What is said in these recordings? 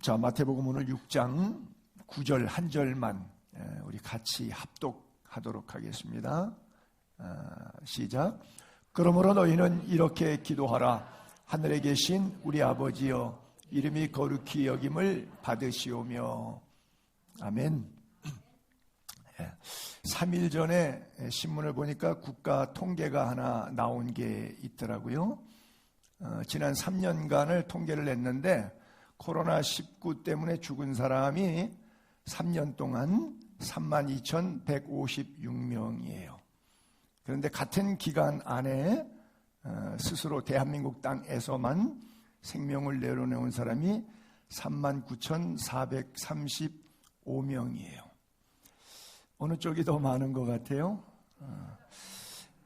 자, 마태복음 오늘 6장 9절 한 절만 우리 같이 합독하도록 하겠습니다. 시작. 그러므로 너희는 이렇게 기도하라. 하늘에 계신 우리 아버지여, 이름이 거룩히 여김을 받으시오며. 아멘. 3일 전에 신문을 보니까 국가 통계가 하나 나온 게 있더라고요. 지난 3년간을 통계를 냈는데 코로나19 때문에 죽은 사람이 3년 동안 32,156명이에요. 그런데 같은 기간 안에 스스로 대한민국 땅에서만 생명을 내려놓은 사람이 39,435명이에요. 어느 쪽이 더 많은 것 같아요?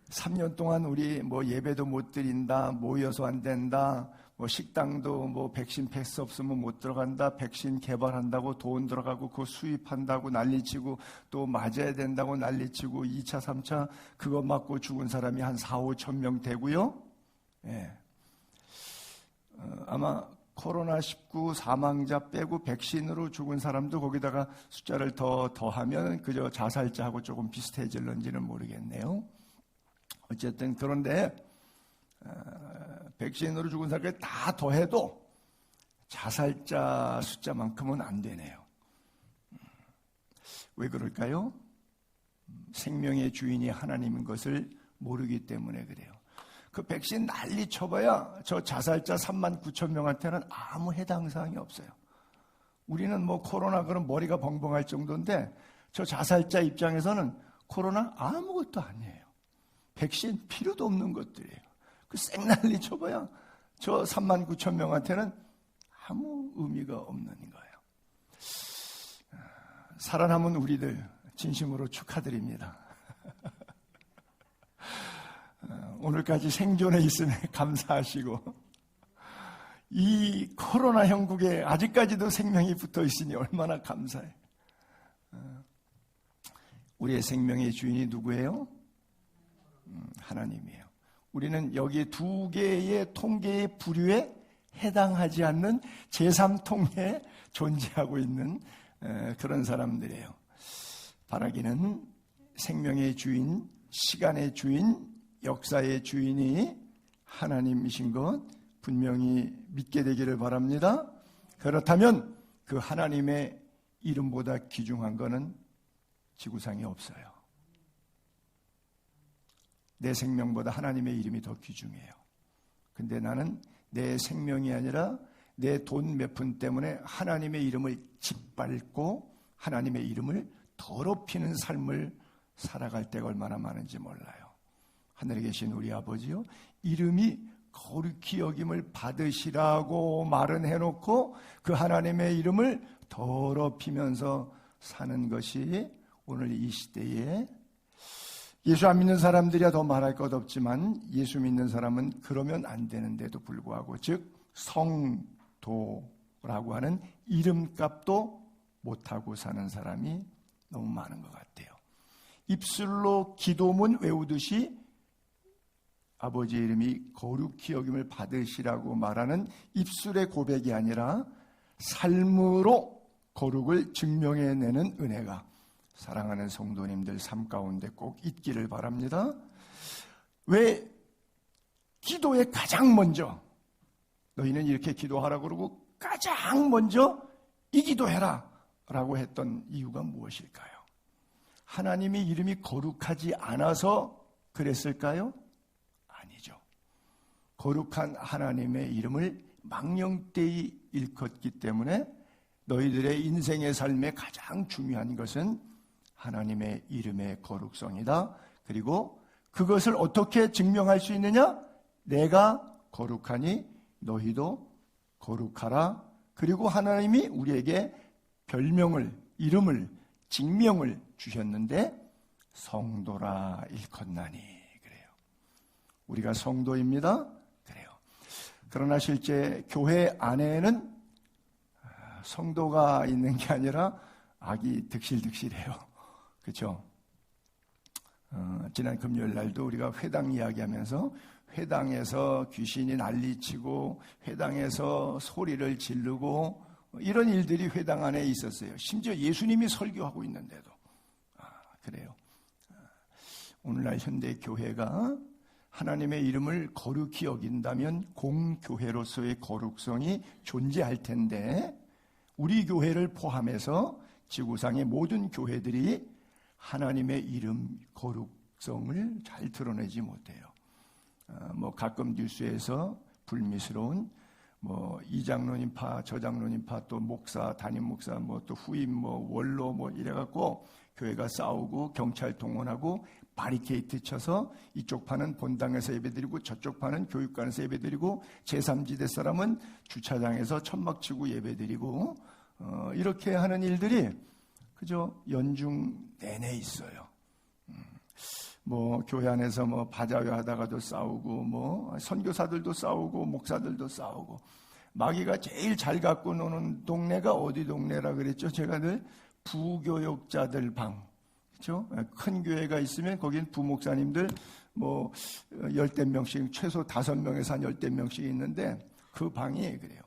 3년 동안 우리 예배도 못 드린다, 모여서 안 된다, 식당도 백신 패스 없으면 못 들어간다, 백신 개발한다고 돈 들어가고 그거 수입한다고 난리치고 또 맞아야 된다고 난리치고 2차, 3차 그거 맞고 죽은 사람이 한 4, 5천 명 되고요. 예. 아마 코로나19 사망자 빼고 백신으로 죽은 사람도 거기다가 숫자를 더하면 그저 자살자하고 조금 비슷해질런지는 모르겠네요. 어쨌든 그런데 백신으로 죽은 사람까지 다 더해도 자살자 숫자만큼은 안 되네요. 왜 그럴까요? 생명의 주인이 하나님인 것을 모르기 때문에 그래요. 그 백신 난리 쳐봐야 저 자살자 39,000명한테는 아무 해당 사항이 없어요. 우리는 코로나 그럼 머리가 벙벙할 정도인데 저 자살자 입장에서는 코로나 아무것도 아니에요. 백신 필요도 없는 것들이에요. 그 생난리 쳐봐야 저 39,000명한테는 아무 의미가 없는 거예요. 살아남은 우리들 진심으로 축하드립니다. 오늘까지 생존해 있음에 감사하시고 이 코로나 형국에 아직까지도 생명이 붙어 있으니 얼마나 감사해. 우리의 생명의 주인이 누구예요? 하나님이에요. 우리는 여기 두 개의 통계의 부류에 해당하지 않는 제3통계에 존재하고 있는 그런 사람들이에요. 바라기는 생명의 주인, 시간의 주인, 역사의 주인이 하나님이신 것 분명히 믿게 되기를 바랍니다. 그렇다면 그 하나님의 이름보다 귀중한 것은 지구상에 없어요. 내 생명보다 하나님의 이름이 더 귀중해요. 근데 나는 내 생명이 아니라 내 돈 몇 푼 때문에 하나님의 이름을 짓밟고 하나님의 이름을 더럽히는 삶을 살아갈 때가 얼마나 많은지 몰라요. 하늘에 계신 우리 아버지요, 이름이 거룩히 여김을 받으시라고 말은 해놓고 그 하나님의 이름을 더럽히면서 사는 것이 오늘 이 시대에 예수 안 믿는 사람들이야 더 말할 것 없지만 예수 믿는 사람은 그러면 안 되는데도 불구하고, 즉 성도라고 하는 이름값도 못하고 사는 사람이 너무 많은 것 같아요. 입술로 기도문 외우듯이 아버지의 이름이 거룩히 여김을 받으시라고 말하는 입술의 고백이 아니라 삶으로 거룩을 증명해내는 은혜가 사랑하는 성도님들 삶 가운데 꼭 있기를 바랍니다. 왜 기도에 가장 먼저 너희는 이렇게 기도하라고 그러고 가장 먼저 이 기도해라 라고 했던 이유가 무엇일까요? 하나님의 이름이 거룩하지 않아서 그랬을까요? 아니죠. 거룩한 하나님의 이름을 망령되이 일컫기 때문에 너희들의 인생의 삶에 가장 중요한 것은 하나님의 이름의 거룩성이다. 그리고 그것을 어떻게 증명할 수 있느냐? 내가 거룩하니 너희도 거룩하라. 그리고 하나님이 우리에게 별명을, 이름을, 직명을 주셨는데 성도라 일컫나니 그래요. 우리가 성도입니다. 그래요. 그러나 실제 교회 안에는 성도가 있는 게 아니라 악이 득실득실해요. 그렇죠? 지난 금요일 날도 우리가 회당 이야기하면서 회당에서 귀신이 난리치고 회당에서 소리를 지르고 이런 일들이 회당 안에 있었어요. 심지어 예수님이 설교하고 있는데도. 그래요. 오늘날 현대 교회가 하나님의 이름을 거룩히 여긴다면 공교회로서의 거룩성이 존재할 텐데, 우리 교회를 포함해서 지구상의 모든 교회들이 하나님의 이름 거룩성을 잘 드러내지 못해요. 가끔 뉴스에서 불미스러운 이 장로님파, 저 본부장님파, 또 목사, 담임 목사, 또 후임, 원로 이래갖고 교회가 싸우고 경찰 동원하고 바리케이트 쳐서 이쪽 파는 본당에서 예배드리고 저쪽 파는 교육관에서 예배드리고 제3지대 사람은 주차장에서 천막 치고 예배드리고 이렇게 하는 일들이 그저 연중 내내 있어요. 교회 안에서 바자회 하다가도 싸우고 선교사들도 싸우고 목사들도 싸우고, 마귀가 제일 잘 갖고 노는 동네가 어디 동네라 그랬죠? 제가 늘 부교역자들 방, 그렇죠? 큰 교회가 있으면 거긴 부목사님들 10대 명씩, 최소 5명에서 한 10대 명씩 있는데 그 방이 그래요.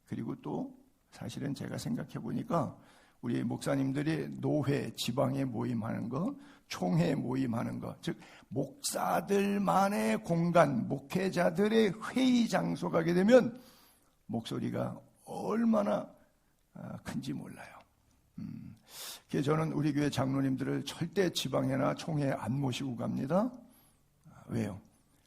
그리고 또 사실은 제가 생각해 보니까 우리 목사님들이 노회, 지방에 모임하는 거, 총회 모임하는 거, 즉 목사들만의 공간, 목회자들의 회의 장소 가게 되면 목소리가 얼마나 큰지 몰라요. 그래서 저는 우리 교회 장로님들을 절대 지방회나 총회에 안 모시고 갑니다. 왜요?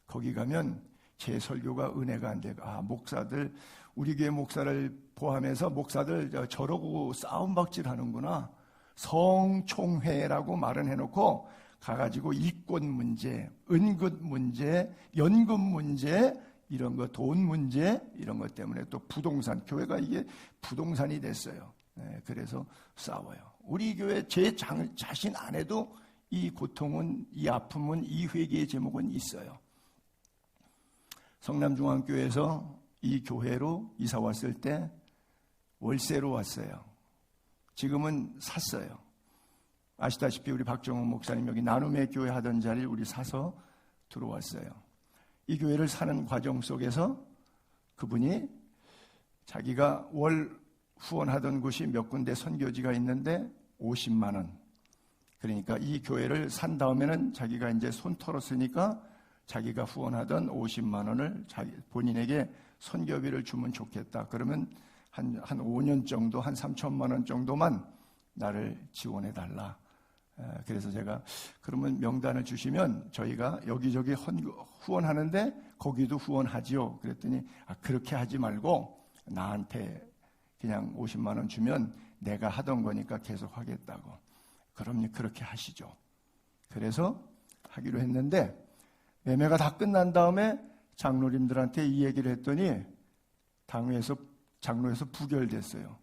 거기 가면 제 설교가 은혜가 안 되고, 목사들, 우리 교회 목사를 포함해서 목사들 저러고 싸움박질 하는구나. 성총회라고 말은 해놓고 가가지고 이권 문제, 은근 문제, 연금 문제, 이런 거, 돈 문제, 이런 것 때문에 또 부동산, 교회가 이게 부동산이 됐어요. 그래서 싸워요. 우리 교회 제 자신 안에도 이 고통은, 이 아픔은, 이 회개의 제목은 있어요. 성남중앙교회에서 이 교회로 이사 왔을 때 월세로 왔어요. 지금은 샀어요. 아시다시피 우리 박정훈 목사님 여기 나눔의 교회 하던 자리를 우리 사서 들어왔어요. 이 교회를 사는 과정 속에서 그분이 자기가 월 후원하던 곳이 몇 군데 선교지가 있는데 50만 원. 그러니까 이 교회를 산 다음에는 자기가 이제 손 털었으니까 자기가 후원하던 50만 원을 본인에게 선교비를 주면 좋겠다. 그러면 한 5년 정도, 한 3천만 원 정도만 나를 지원해 달라. 그래서 제가 그러면 명단을 주시면 저희가 여기저기 후원하는데 거기도 후원하지요. 그랬더니 그렇게 하지 말고 나한테 그냥 50만 원 주면 내가 하던 거니까 계속 하겠다고. 그럼 그렇게 하시죠. 그래서 하기로 했는데 매매가 다 끝난 다음에 장로님들한테 이 얘기를 했더니 장로에서 부결됐어요.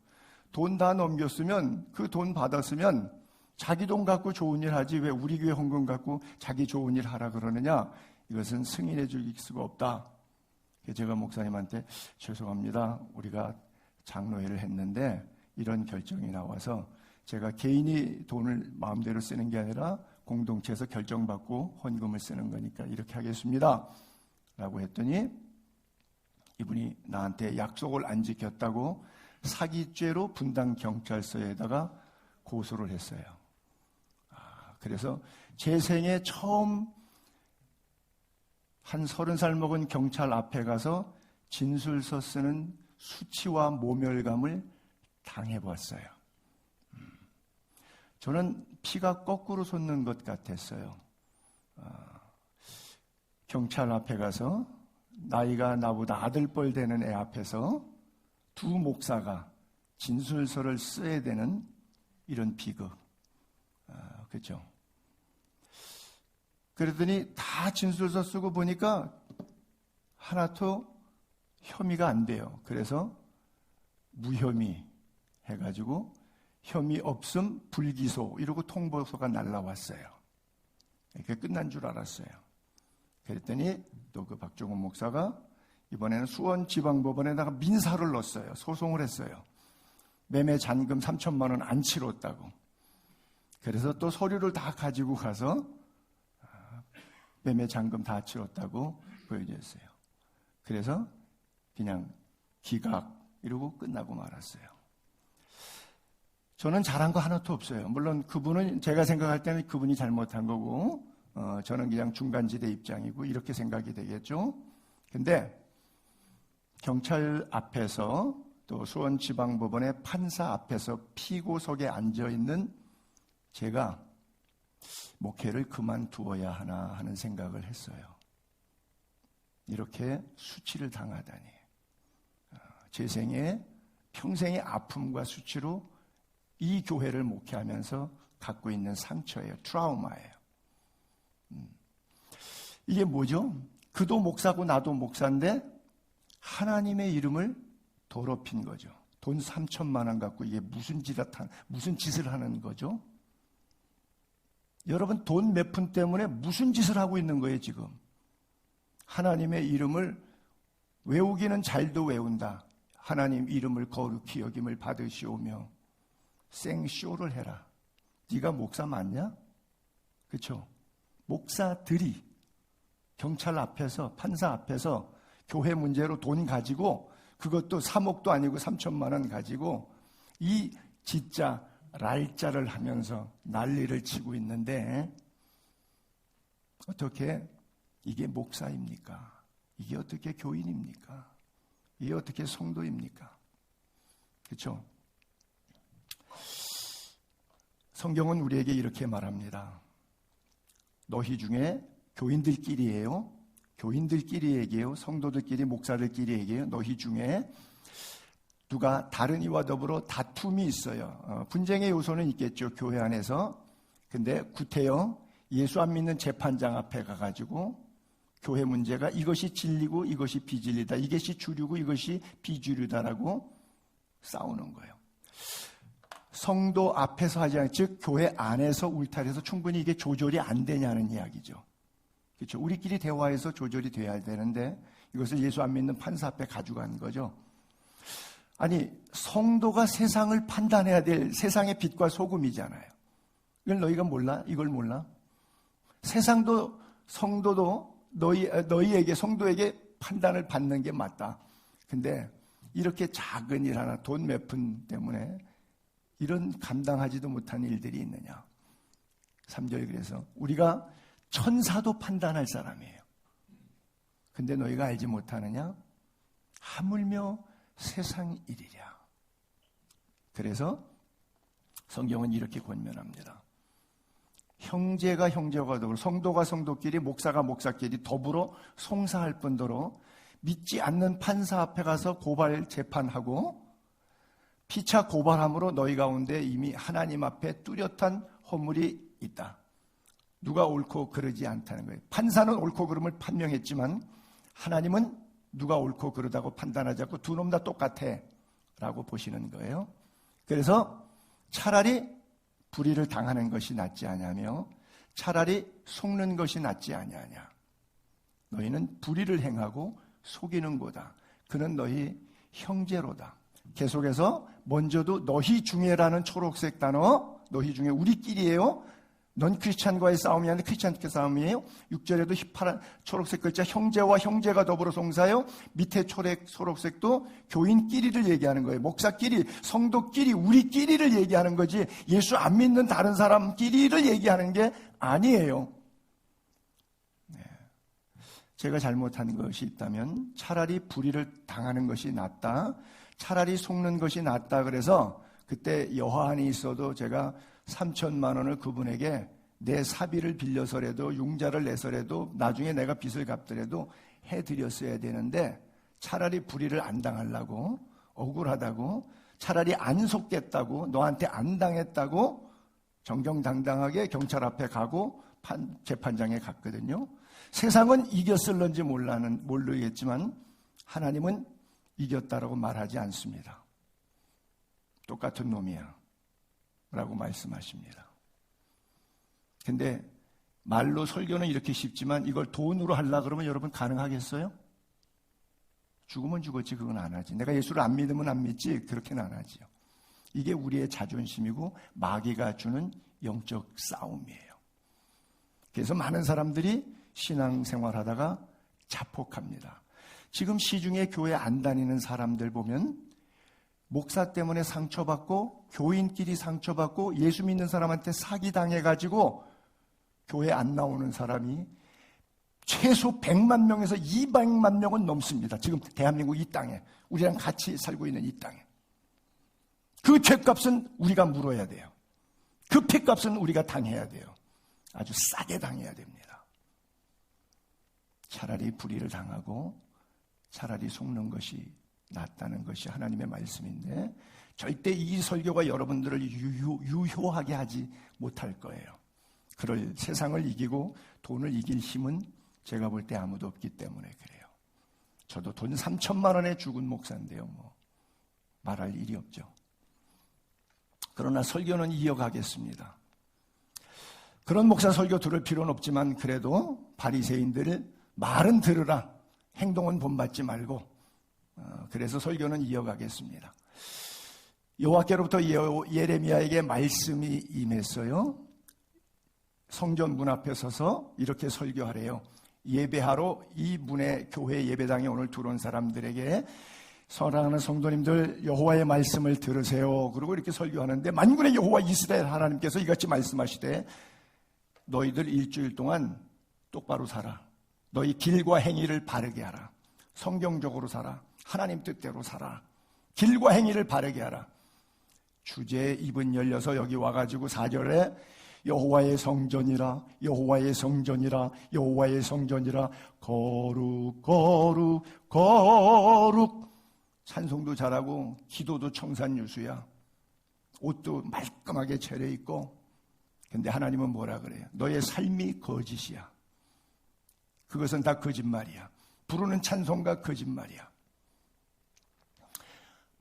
돈 다 넘겼으면, 그 돈 받았으면 자기 돈 갖고 좋은 일 하지 왜 우리 교회 헌금 갖고 자기 좋은 일 하라 그러느냐. 이것은 승인해 줄 수가 없다. 제가 목사님한테 죄송합니다. 우리가 장로회를 했는데 이런 결정이 나와서 제가 개인이 돈을 마음대로 쓰는 게 아니라 공동체에서 결정받고 헌금을 쓰는 거니까 이렇게 하겠습니다. 라고 했더니 이분이 나한테 약속을 안 지켰다고 사기죄로 분당 경찰서에다가 고소를 했어요. 그래서 제 생에 처음 한 30살 먹은 경찰 앞에 가서 진술서 쓰는 수치와 모멸감을 당해봤어요. 저는 피가 거꾸로 솟는 것 같았어요. 경찰 앞에 가서 나이가 나보다 아들뻘 되는 애 앞에서 두 목사가 진술서를 써야 되는 이런 비극. 그렇죠? 그랬더니 다 진술서 쓰고 보니까 하나도 혐의가 안 돼요. 그래서 무혐의 해가지고 혐의 없음 불기소 이러고 통보서가 날라왔어요. 이렇게 끝난 줄 알았어요. 그랬더니 또 그 박종훈 목사가 이번에는 수원지방법원에다가 민사를 넣었어요. 소송을 했어요. 매매 잔금 3천만 원 안 치렀다고. 그래서 또 서류를 다 가지고 가서 매매 잔금 다 치렀다고 보여줬어요. 그래서 그냥 기각 이러고 끝나고 말았어요. 저는 잘한 거 하나도 없어요. 물론 그분은 제가 생각할 때는 그분이 잘못한 거고 저는 그냥 중간지대 입장이고 이렇게 생각이 되겠죠. 근데 경찰 앞에서 또 수원지방법원의 판사 앞에서 피고석에 앉아있는 제가 목회를 그만두어야 하나 하는 생각을 했어요. 이렇게 수치를 당하다니. 제 생에 평생의 아픔과 수치로 이 교회를 목회하면서 갖고 있는 상처예요. 트라우마예요. 이게 뭐죠? 그도 목사고 나도 목사인데 하나님의 이름을 더럽힌 거죠. 돈 3천만 원 갖고 이게 무슨 짓을 하는 거죠? 여러분 돈 몇 푼 때문에 무슨 짓을 하고 있는 거예요 지금? 하나님의 이름을 외우기는 잘도 외운다. 하나님 이름을 거룩히 여김을 받으시오며 생쇼를 해라. 네가 목사 맞냐? 그렇죠? 목사들이 경찰 앞에서 판사 앞에서 교회 문제로 돈 가지고 그것도 3억도 아니고 3천만 원 가지고 이 진짜 랄자를 하면서 난리를 치고 있는데 어떻게 이게 목사입니까? 이게 어떻게 교인입니까? 이게 어떻게 성도입니까? 그렇죠? 성경은 우리에게 이렇게 말합니다. 너희 중에 교인들끼리예요. 교인들끼리 얘기해요. 성도들끼리 목사들끼리 얘기해요. 너희 중에 누가 다른 이와 더불어 다툼이 있어요. 분쟁의 요소는 있겠죠. 교회 안에서. 근데 구태여 예수 안 믿는 재판장 앞에 가가지고 교회 문제가 이것이 진리고 이것이 비진리다. 이것이 주류고 이것이 비주류다라고 싸우는 거예요. 성도 앞에서 하지 않고 즉 교회 안에서 울타리에서 충분히 이게 조절이 안 되냐는 이야기죠. 그렇죠. 우리끼리 대화해서 조절이 돼야 되는데 이것을 예수 안 믿는 판사 앞에 가져간 거죠. 아니 성도가 세상을 판단해야 될 세상의 빛과 소금이잖아요. 이걸 너희가 몰라? 이걸 몰라? 세상도 성도도 너희에게 성도에게 판단을 받는 게 맞다. 근데 이렇게 작은 일 하나 돈 몇 푼 때문에 이런 감당하지도 못한 일들이 있느냐. 3절 그래서 우리가 천사도 판단할 사람이에요. 근데 너희가 알지 못하느냐? 하물며 세상 일이랴. 그래서 성경은 이렇게 권면합니다. 형제가 형제와 더불어 성도가 성도끼리 목사가 목사끼리 더불어 송사할 뿐더러 믿지 않는 판사 앞에 가서 고발 재판하고 피차 고발함으로 너희 가운데 이미 하나님 앞에 뚜렷한 허물이 있다. 누가 옳고 그르지 않다는 거예요. 판사는 옳고 그름을 판명했지만 하나님은 누가 옳고 그르다고 판단하지 않고 두 놈 다 똑같아 라고 보시는 거예요. 그래서 차라리 불의를 당하는 것이 낫지 아니하며 차라리 속는 것이 낫지 아니하냐. 너희는 불의를 행하고 속이는 거다. 그는 너희 형제로다. 계속해서 먼저도 너희 중에라는 초록색 단어 너희 중에 우리끼리예요. 넌 크리스찬과의 싸움이 아니라 크리스찬과 싸움이에요. 6절에도 휘파란 초록색 글자 형제와 형제가 더불어 송사요. 밑에 초록색도 교인끼리를 얘기하는 거예요. 목사끼리, 성도끼리, 우리끼리를 얘기하는 거지 예수 안 믿는 다른 사람끼리를 얘기하는 게 아니에요. 네. 제가 잘못한 것이 있다면 차라리 불의를 당하는 것이 낫다. 차라리 속는 것이 낫다. 그래서 그때 여한이 있어도 제가 3천만 원을 그분에게 내 사비를 빌려서라도 융자를 내서라도 나중에 내가 빚을 갚더라도 해드렸어야 되는데 차라리 불의를 안 당하려고 억울하다고 차라리 안 속겠다고 너한테 안 당했다고 정정당당하게 경찰 앞에 가고 재판장에 갔거든요. 세상은 이겼을런지 모르겠지만 하나님은 이겼다라고 말하지 않습니다. 똑같은 놈이야 라고 말씀하십니다. 근데 말로 설교는 이렇게 쉽지만 이걸 돈으로 하려고 그러면 여러분 가능하겠어요? 죽으면 죽었지 그건 안 하지. 내가 예수를 안 믿으면 안 믿지 그렇게는 안 하지요. 이게 우리의 자존심이고 마귀가 주는 영적 싸움이에요. 그래서 많은 사람들이 신앙생활하다가 자폭합니다. 지금 시중에 교회 안 다니는 사람들 보면 목사 때문에 상처받고 교인끼리 상처받고 예수 믿는 사람한테 사기당해가지고 교회 안 나오는 사람이 최소 100만 명에서 200만 명은 넘습니다. 지금 대한민국 이 땅에, 우리랑 같이 살고 있는 이 땅에. 그 죄값은 우리가 물어야 돼요. 그 피값은 우리가 당해야 돼요. 아주 싸게 당해야 됩니다. 차라리 불의를 당하고 차라리 속는 것이 낫다는 것이 하나님의 말씀인데, 절대 이 설교가 여러분들을 유효하게 하지 못할 거예요. 그럴 세상을 이기고 돈을 이길 힘은 제가 볼 때 아무도 없기 때문에 그래요. 저도 돈 3천만 원에 죽은 목사인데요. 말할 일이 없죠. 그러나 설교는 이어가겠습니다. 그런 목사 설교 들을 필요는 없지만 그래도 바리새인들 말은 들으라, 행동은 본받지 말고, 그래서 설교는 이어가겠습니다. 여호와께로부터 예레미야에게 말씀이 임했어요. 성전 문 앞에 서서 이렇게 설교하래요. 예배하러 이 문에 교회 예배당에 오늘 들어온 사람들에게 사랑하는 성도님들, 여호와의 말씀을 들으세요. 그리고 이렇게 설교하는데, 만군의 여호와 이스라엘 하나님께서 이같이 말씀하시되 너희들 일주일 동안 똑바로 살아. 너희 길과 행위를 바르게 하라. 성경적으로 살아. 하나님 뜻대로 살아. 길과 행위를 바르게 하라. 주제 입은 열려서 여기 와가지고 4절에 여호와의 성전이라, 여호와의 성전이라, 여호와의 성전이라, 거룩 거룩 거룩. 찬송도 잘하고 기도도 청산유수야. 옷도 말끔하게 차려입고. 근데 하나님은 뭐라 그래요? 너의 삶이 거짓이야. 그것은 다 거짓말이야. 부르는 찬송가 거짓말이야.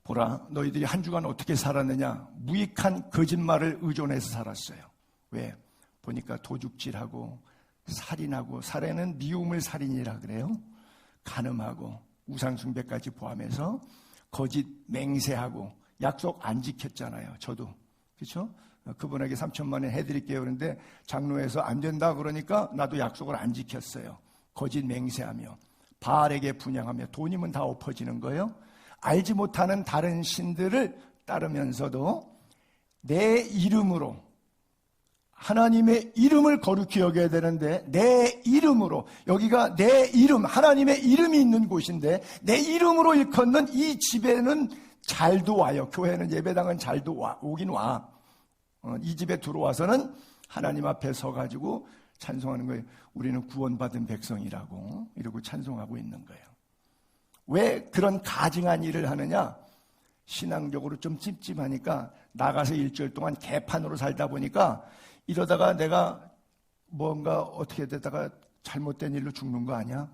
보라, 너희들이 한 주간 어떻게 살았느냐? 무익한 거짓말을 의존해서 살았어요. 왜? 보니까 도둑질하고 살인하고, 살해는 미움을 살인이라 그래요. 간음하고 우상숭배까지 포함해서 거짓 맹세하고, 약속 안 지켰잖아요. 저도. 그렇죠? 그분에게 3천만 원 해드릴게요. 그런데 장로에서 안 된다 그러니까 나도 약속을 안 지켰어요. 거짓 맹세하며 바알에게 분향하며 돈이면 다 엎어지는 거예요. 알지 못하는 다른 신들을 따르면서도 내 이름으로, 하나님의 이름을 거룩히 여겨야 되는데 내 이름으로, 여기가 내 이름, 하나님의 이름이 있는 곳인데 내 이름으로 일컫는 이 집에는 잘도 와요. 교회는, 예배당은 잘도 오긴 와. 이 집에 들어와서는 하나님 앞에 서가지고 찬송하는 거예요. 우리는 구원받은 백성이라고 이러고 찬송하고 있는 거예요. 왜 그런 가증한 일을 하느냐? 신앙적으로 좀 찝찝하니까 나가서 일주일 동안 개판으로 살다 보니까 이러다가 내가 뭔가 어떻게 되다가 잘못된 일로 죽는 거 아니야?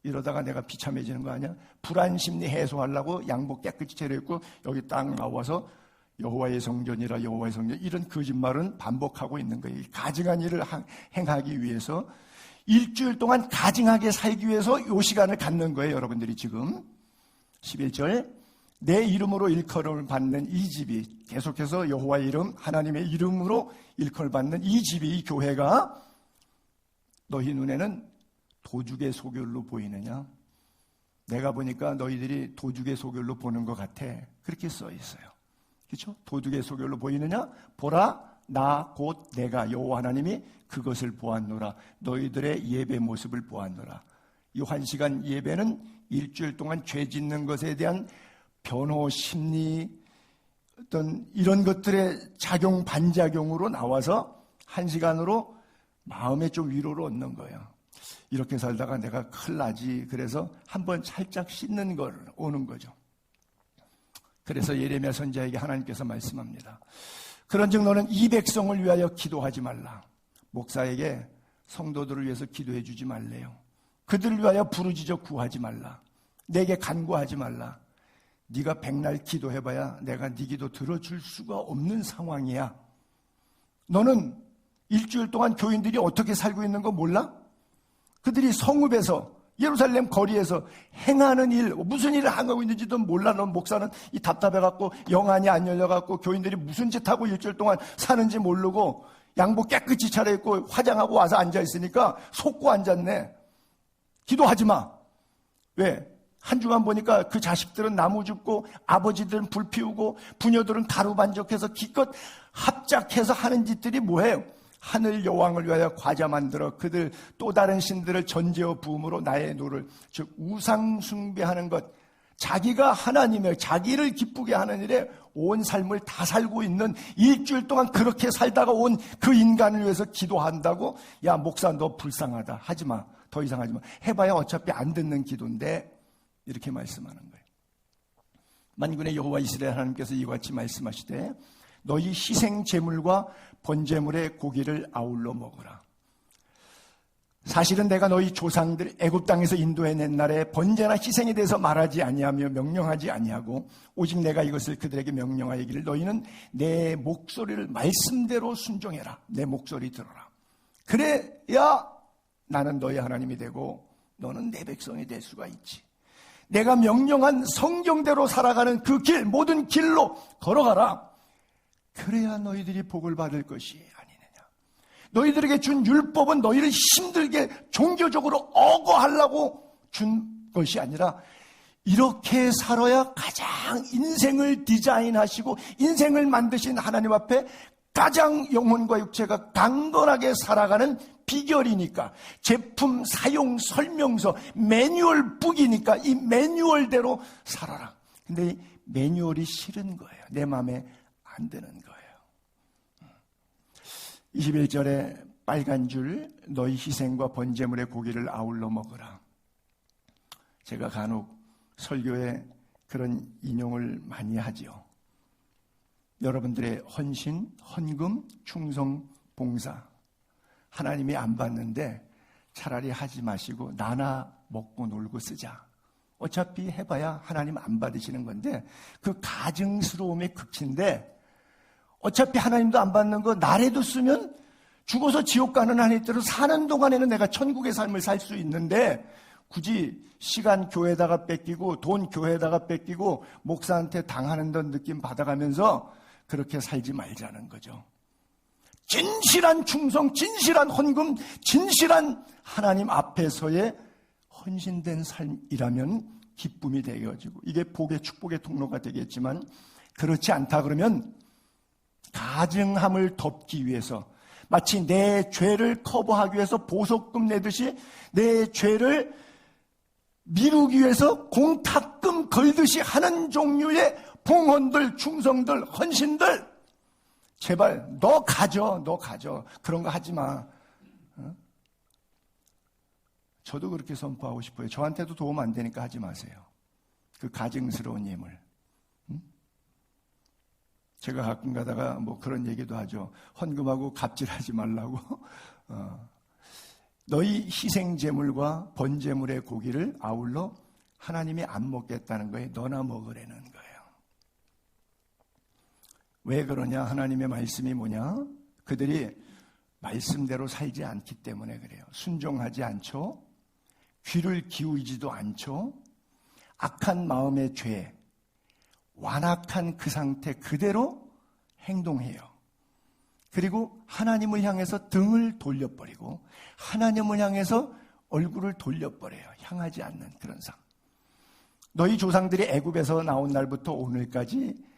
이러다가 내가 비참해지는 거 아니야? 불안 심리 해소하려고 양복 깨끗이 차려입고 여기 딱 나와서 여호와의 성전이라, 여호와의 성전, 이런 거짓말은 반복하고 있는 거예요. 가증한 일을 행하기 위해서, 일주일 동안 가증하게 살기 위해서 이 시간을 갖는 거예요. 여러분들이 지금 11절, 내 이름으로 일컬음을 받는 이 집이, 계속해서 여호와의 이름, 하나님의 이름으로 일컬을 받는 이 집이, 이 교회가 너희 눈에는 도죽의 소결로 보이느냐? 내가 보니까 너희들이 도죽의 소결로 보는 것 같아. 그렇게 써 있어요. 그렇죠? 도둑의 소결로 보이느냐? 보라, 나 곧 내가 여호와 하나님이 그것을 보았노라. 너희들의 예배 모습을 보았노라. 이 1시간 예배는 일주일 동안 죄 짓는 것에 대한 변호 심리, 어떤 이런 것들의 작용 반작용으로 나와서 1시간으로 마음에 좀 위로를 얻는 거예요. 이렇게 살다가 내가 큰일 나지. 그래서 한번 살짝 씻는 걸 오는 거죠. 그래서 예레미야 선지자에게 하나님께서 말씀합니다. 그런즉 너는 이 백성을 위하여 기도하지 말라. 목사에게 성도들을 위해서 기도해 주지 말래요. 그들을 위하여 부르짖어 구하지 말라. 내게 간구하지 말라. 네가 백날 기도해봐야 내가 네 기도 들어줄 수가 없는 상황이야. 너는 일주일 동안 교인들이 어떻게 살고 있는 거 몰라? 그들이 성읍에서, 예루살렘 거리에서 행하는 일, 무슨 일을 하고 있는지도 몰라. 넌 목사는 이 답답해갖고 영안이 안 열려갖고 교인들이 무슨 짓 하고 일주일 동안 사는지 모르고 양복 깨끗이 차려입고 화장하고 와서 앉아있으니까 속고 앉았네. 기도하지 마. 왜? 한 주간 보니까 그 자식들은 나무 줍고 아버지들은 불 피우고 부녀들은 가루 반죽해서 기껏 합작해서 하는 짓들이 뭐예요? 하늘 여왕을 위하여 과자 만들어 그들 또 다른 신들을 전제어 부음으로 나의 노를, 즉 우상 숭배하는 것, 자기가 하나님의 자기를 기쁘게 하는 일에 온 삶을 다 살고 있는, 일주일 동안 그렇게 살다가 온 그 인간을 위해서 기도한다고? 야 목사 너 불쌍하다, 하지마, 더 이상 하지마, 해봐야 어차피 안 듣는 기도인데, 이렇게 말씀하는 거예요. 만군의 여호와 이스라엘 하나님께서 이와 같이 말씀하시되 너희 희생 제물과 번제물의 고기를 아울러 먹으라. 사실은 내가 너희 조상들 애굽 땅에서 인도해낸 날에 번제나 희생에 대해서 말하지 아니하며 명령하지 아니하고 오직 내가 이것을 그들에게 명령하기를 너희는 내 목소리를 말씀대로 순종해라. 내 목소리 들어라. 그래야 나는 너희 하나님이 되고 너는 내 백성이 될 수가 있지. 내가 명령한 성경대로 살아가는 그 길, 모든 길로 걸어가라. 그래야 너희들이 복을 받을 것이 아니느냐. 너희들에게 준 율법은 너희를 힘들게 종교적으로 억어하려고 준 것이 아니라 이렇게 살아야 가장 인생을 디자인하시고 인생을 만드신 하나님 앞에 가장 영혼과 육체가 강건하게 살아가는 비결이니까, 제품 사용 설명서 매뉴얼 북이니까 이 매뉴얼대로 살아라. 근데 이 매뉴얼이 싫은 거예요. 내 마음에 안 드는 거예요. 21절에 빨간 줄 너희 희생과 번제물의 고기를 아울러 먹으라. 제가 간혹 설교에 그런 인용을 많이 하지요. 여러분들의 헌신, 헌금, 충성, 봉사 하나님이 안 받는데 차라리 하지 마시고 나나 먹고 놀고 쓰자. 어차피 해봐야 하나님 안 받으시는 건데, 그 가증스러움의 극치인데, 어차피 하나님도 안 받는 거 나라도 쓰면 죽어서 지옥 가는 한이 있더라도 사는 동안에는 내가 천국의 삶을 살 수 있는데 굳이 시간 교회에다가 뺏기고 돈 교회에다가 뺏기고 목사한테 당하는 듯 느낌 받아가면서 그렇게 살지 말자는 거죠. 진실한 충성, 진실한 헌금, 진실한 하나님 앞에서의 헌신된 삶이라면 기쁨이 되어지고 이게 복의 축복의 통로가 되겠지만, 그렇지 않다 그러면 가증함을 덮기 위해서 마치 내 죄를 커버하기 위해서 보석금 내듯이 내 죄를 미루기 위해서 공탁금 걸듯이 하는 종류의 봉헌들, 충성들, 헌신들, 제발 너 가져. 그런 거 하지 마. 저도 그렇게 선포하고 싶어요. 저한테도 도움 안 되니까 하지 마세요. 그 가증스러운 예물. 제가 가끔 가다가 뭐 그런 얘기도 하죠. 헌금하고 갑질하지 말라고. 너희 희생제물과 번제물의 고기를 아울러 하나님이 안 먹겠다는 거예요. 너나 먹으라는 거예요. 왜 그러냐? 하나님의 말씀이 뭐냐? 그들이 말씀대로 살지 않기 때문에 그래요. 순종하지 않죠. 귀를 기울이지도 않죠. 악한 마음의 죄, 완악한 그 상태 그대로 행동해요. 그리고 하나님을 향해서 등을 돌려버리고 하나님을 향해서 얼굴을 돌려버려요. 향하지 않는 그런 삶. 너희 조상들이 애굽에서 나온 날부터 오늘까지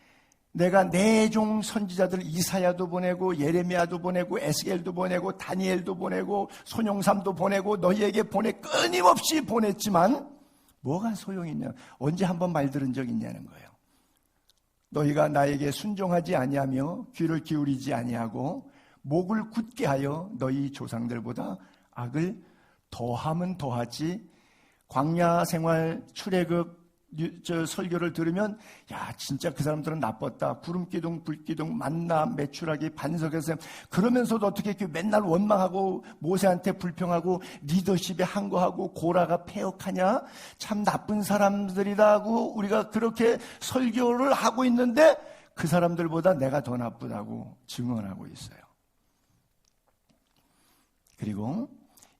내가 내 종 선지자들 이사야도 보내고 예레미야도 보내고 에스겔도 보내고 다니엘도 보내고 손용삼도 보내고 너희에게 끊임없이 보냈지만 뭐가 소용이 있냐? 언제 한번 말 들은 적 있냐는 거예요. 너희가 나에게 순종하지 아니하며 귀를 기울이지 아니하고 목을 굳게 하여 너희 조상들보다 악을 더하면 더하지. 광야 생활 출애굽 설교를 들으면 야 진짜 그 사람들은 나빴다. 구름기둥 불기둥 만나 매출하기 반석에서 그러면서도 어떻게 이렇게 맨날 원망하고 모세한테 불평하고 리더십에 항거하고 고라가 패역하냐. 참 나쁜 사람들이다 하고 우리가 그렇게 설교를 하고 있는데 그 사람들보다 내가 더 나쁘다고 증언하고 있어요. 그리고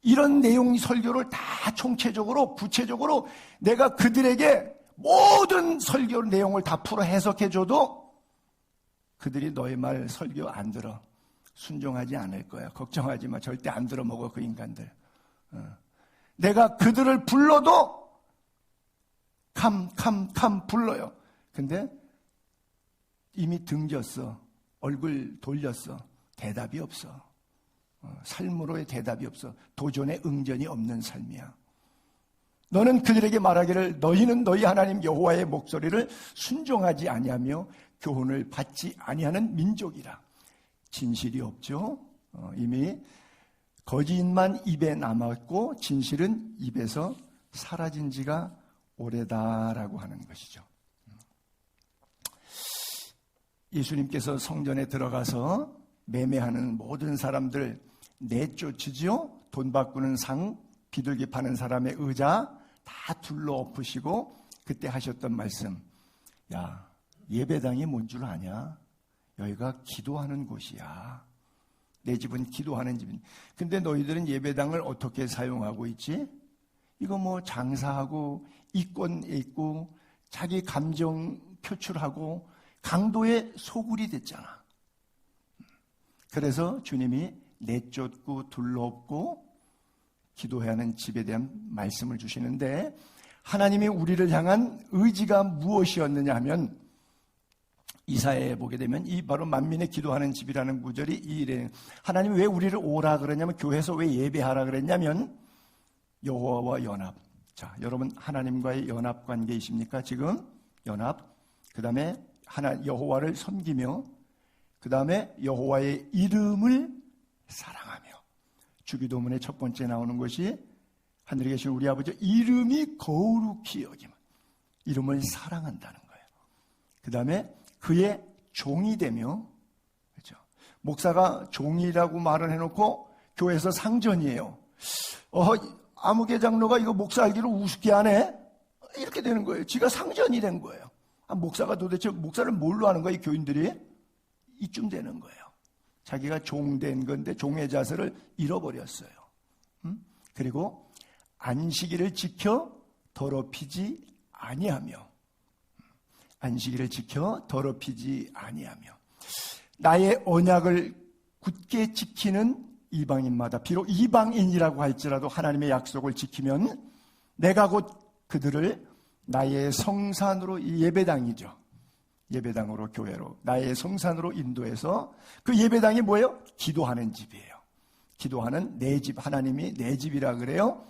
이런 내용 설교를 다 총체적으로 구체적으로 내가 그들에게 모든 설교 내용을 다 풀어 해석해줘도 그들이 너의 말 설교 안 들어. 순종하지 않을 거야. 걱정하지 마. 절대 안 들어먹어 그 인간들. 내가 그들을 불러도 캄 불러요. 근데 이미 등졌어. 얼굴 돌렸어. 대답이 없어. 삶으로의 대답이 없어. 도전에 응전이 없는 삶이야. 너는 그들에게 말하기를 너희는 너희 하나님 여호와의 목소리를 순종하지 아니하며 교훈을 받지 아니하는 민족이라. 진실이 없죠. 이미 거짓만 입에 남았고 진실은 입에서 사라진 지가 오래다라고 하는 것이죠. 예수님께서 성전에 들어가서 매매하는 모든 사람들 내쫓으지요. 돈 바꾸는 상, 비둘기 파는 사람의 의자 다 둘러엎으시고 그때 하셨던 말씀, 야, 예배당이 뭔 줄 아냐? 여기가 기도하는 곳이야. 내 집은 기도하는 집인. 근데 너희들은 예배당을 어떻게 사용하고 있지? 이거 뭐 장사하고 이권 있고 자기 감정 표출하고 강도의 소굴이 됐잖아. 그래서 주님이 내쫓고 둘러엎고 기도해야 하는 집에 대한 말씀을 주시는데, 하나님이 우리를 향한 의지가 무엇이었느냐 하면 이사야에 보게 되면 이 바로 만민의 기도하는 집이라는 구절이 이래. 하나님이 왜 우리를 오라 그랬냐면, 교회에서 왜 예배하라 그랬냐면 여호와와 연합. 자, 여러분 하나님과의 연합 관계이십니까? 지금 연합. 그다음에 여호와를 섬기며, 그다음에 여호와의 이름을 사랑하며. 주기도문의 첫 번째 나오는 것이 하늘에 계신 우리 아버지 이름이 거룩히 여김. 이름을 사랑한다는 거예요. 그다음에 그의 종이 되며, 그렇죠? 목사가 종이라고 말을 해놓고 교회에서 상전이에요. 아무개 장로가 이거 목사 알기로 우습게 하네? 이렇게 되는 거예요. 지가 상전이 된 거예요. 목사가 도대체 목사를 뭘로 하는 거야? 이 교인들이 이쯤 되는 거예요. 자기가 종된 건데 종의 자세를 잃어버렸어요. 그리고 안식일을 지켜 더럽히지 아니하며, 안식일을 지켜 더럽히지 아니하며, 나의 언약을 굳게 지키는 이방인마다, 비록 이방인이라고 할지라도 하나님의 약속을 지키면 내가 곧 그들을 나의 성산으로, 이 예배당이죠. 예배당으로, 교회로, 나의 성산으로 인도해서, 그 예배당이 뭐예요? 기도하는 집이에요. 기도하는 내 집, 하나님이 내 집이라 그래요.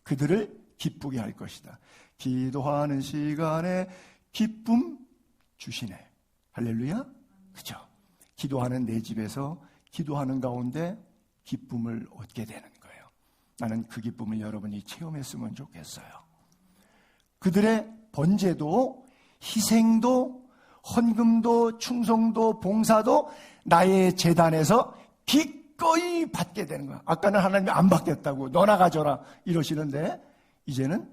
그들을 기쁘게 할 것이다. 기도하는 시간에 기쁨 주시네. 할렐루야. 그죠? 기도하는 내 집에서 기도하는 가운데 기쁨을 얻게 되는 거예요. 나는 그 기쁨을 여러분이 체험했으면 좋겠어요. 그들의 번제도, 희생도, 헌금도, 충성도, 봉사도 나의 제단에서 기꺼이 받게 되는 거야. 아까는 하나님이 안 받겠다고 너나 가져라 이러시는데, 이제는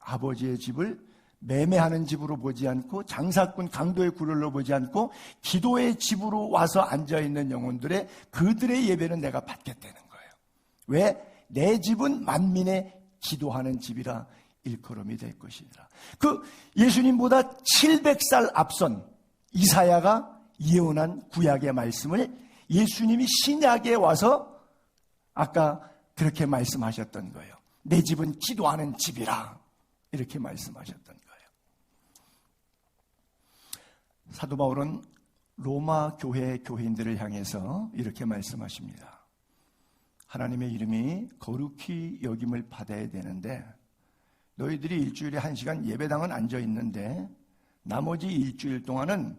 아버지의 집을 매매하는 집으로 보지 않고, 장사꾼 강도의 구걸로 보지 않고, 기도의 집으로 와서 앉아있는 영혼들의, 그들의 예배는 내가 받겠다는 거예요. 왜? 내 집은 만민의 기도하는 집이라 일컬음이 될 것이라. 그 예수님보다 700살 앞선 이사야가 예언한 구약의 말씀을 예수님이 신약에 와서 아까 그렇게 말씀하셨던 거예요. 내 집은 기도하는 집이라 이렇게 말씀하셨던 거예요. 사도 바울은 로마 교회 교인들을 향해서 이렇게 말씀하십니다. 하나님의 이름이 거룩히 여김을 받아야 되는데, 너희들이 일주일에 1시간 예배당은 앉아있는데 나머지 일주일 동안은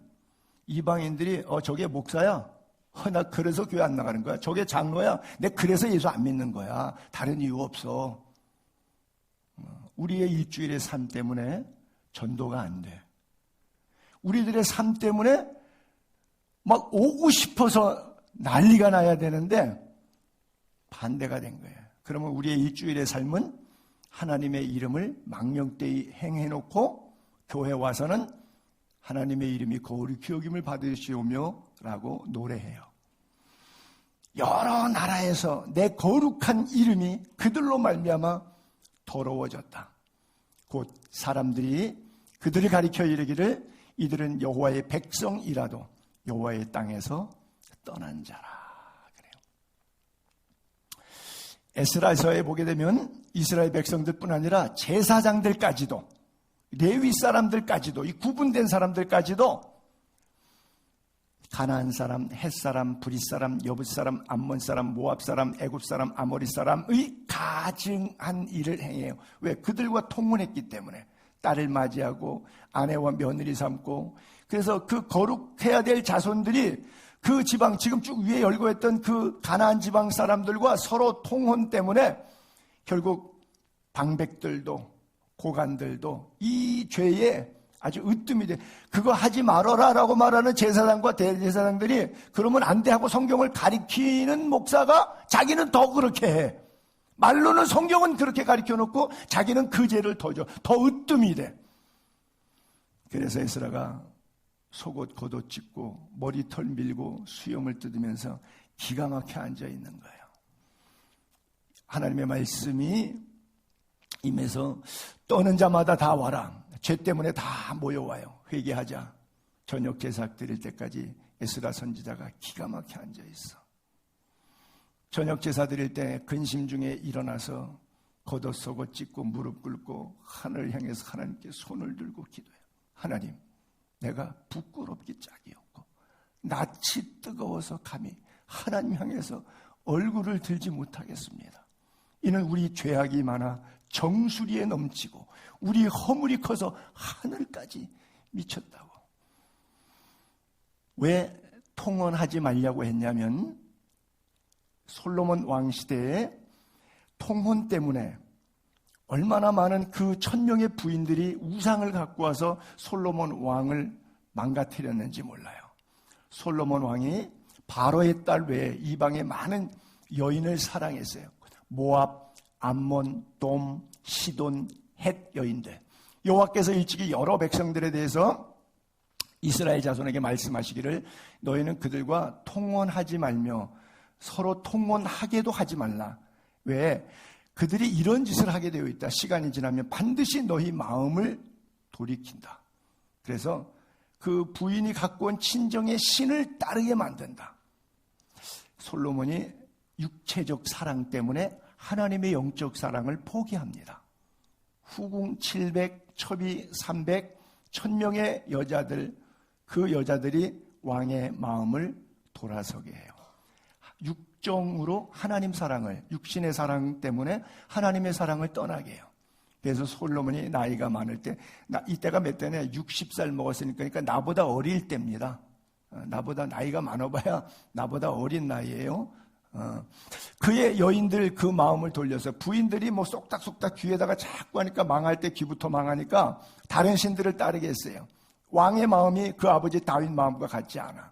이방인들이 저게 목사야? 나 그래서 교회 안 나가는 거야? 저게 장로야? 내 그래서 예수 안 믿는 거야. 다른 이유 없어. 우리의 일주일의 삶 때문에 전도가 안 돼. 우리들의 삶 때문에 막 오고 싶어서 난리가 나야 되는데 반대가 된 거예요. 그러면 우리의 일주일의 삶은 하나님의 이름을 망령되이 행해놓고 교회 와서는 하나님의 이름이 거룩히 여김을 받으시오며 라고 노래해요. 여러 나라에서 내 거룩한 이름이 그들로 말미암아 더러워졌다. 곧 사람들이 그들을 가리켜 이르기를 이들은 여호와의 백성이라도 여호와의 땅에서 떠난 자라. 그래요. 에스라서에 보게 되면 이스라엘 백성들뿐 아니라 제사장들까지도 레위 사람들까지도, 이 구분된 사람들까지도 가나안 사람, 헷 사람, 브릿 사람, 여붓 사람, 암몬 사람, 모압 사람, 애굽 사람, 아모리 사람의 가증한 일을 행해요. 왜? 그들과 통혼했기 때문에. 딸을 맞이하고 아내와 며느리 삼고, 그래서 그 거룩해야 될 자손들이 그 지방, 지금 쭉 위에 열거했던 그 가나안 지방 사람들과 서로 통혼 때문에 결국 방백들도 고관들도 이 죄에 아주 으뜸이 돼. 그거 하지 말아라 라고 말하는 제사장과 대제사장들이 그러면 안 돼 하고 성경을 가리키는 목사가 자기는 더 그렇게 해. 말로는 성경은 그렇게 가리켜 놓고 자기는 그 죄를 더 줘. 더 으뜸이 돼. 그래서 에스라가 속옷 겉옷 찢고 머리털 밀고 수염을 뜯으면서 기가 막혀 앉아 있는 거예요. 하나님의 말씀이 임해서 떠는 자마다 다 와라. 죄 때문에 다 모여와요. 회개하자. 저녁 제사 드릴 때까지 에스라 선지자가 기가 막혀 앉아 있어. 저녁 제사 드릴 때 근심 중에 일어나서 겉옷 속옷 찢고 무릎 꿇고 하늘을 향해서 하나님께 손을 들고 기도해요. 하나님, 내가 부끄럽기 짝이 없고 낯이 뜨거워서 감히 하나님 향해서 얼굴을 들지 못하겠습니다. 이는 우리 죄악이 많아 정수리에 넘치고 우리 허물이 커서 하늘까지 미쳤다고. 왜 통혼하지 말라고 했냐면 솔로몬 왕 시대에 통혼 때문에 얼마나 많은 그 1000명의 부인들이 우상을 갖고 와서 솔로몬 왕을 망가뜨렸는지 몰라요. 솔로몬 왕이 바로의 딸 외에 이방의 많은 여인을 사랑했어요. 모압, 암몬, 돔, 시돈, 헷 여인들. 여호와께서 일찍이 여러 백성들에 대해서 이스라엘 자손에게 말씀하시기를 너희는 그들과 통혼하지 말며 서로 통혼하게도 하지 말라. 왜? 그들이 이런 짓을 하게 되어 있다. 시간이 지나면 반드시 너희 마음을 돌이킨다. 그래서 그 부인이 갖고 온 친정의 신을 따르게 만든다. 솔로몬이 육체적 사랑 때문에 하나님의 영적 사랑을 포기합니다. 후궁 700, 첩이 300, 1000명의 여자들, 그 여자들이 왕의 마음을 돌아서게 해요. 육정으로 하나님 사랑을, 육신의 사랑 때문에 하나님의 사랑을 떠나게 해요. 그래서 솔로몬이 나이가 많을 때, 이때가 몇 대냐? 60살 먹었으니까, 그러니까 나보다 어릴 때입니다. 나보다 나이가 많아봐야 나보다 어린 나이예요. 그의 여인들 그 마음을 돌려서 부인들이 뭐 쏙닥쏙닥 귀에다가 자꾸 하니까 망할 때 귀부터 망하니까 다른 신들을 따르게 했어요. 왕의 마음이 그 아버지 다윗 마음과 같지 않아.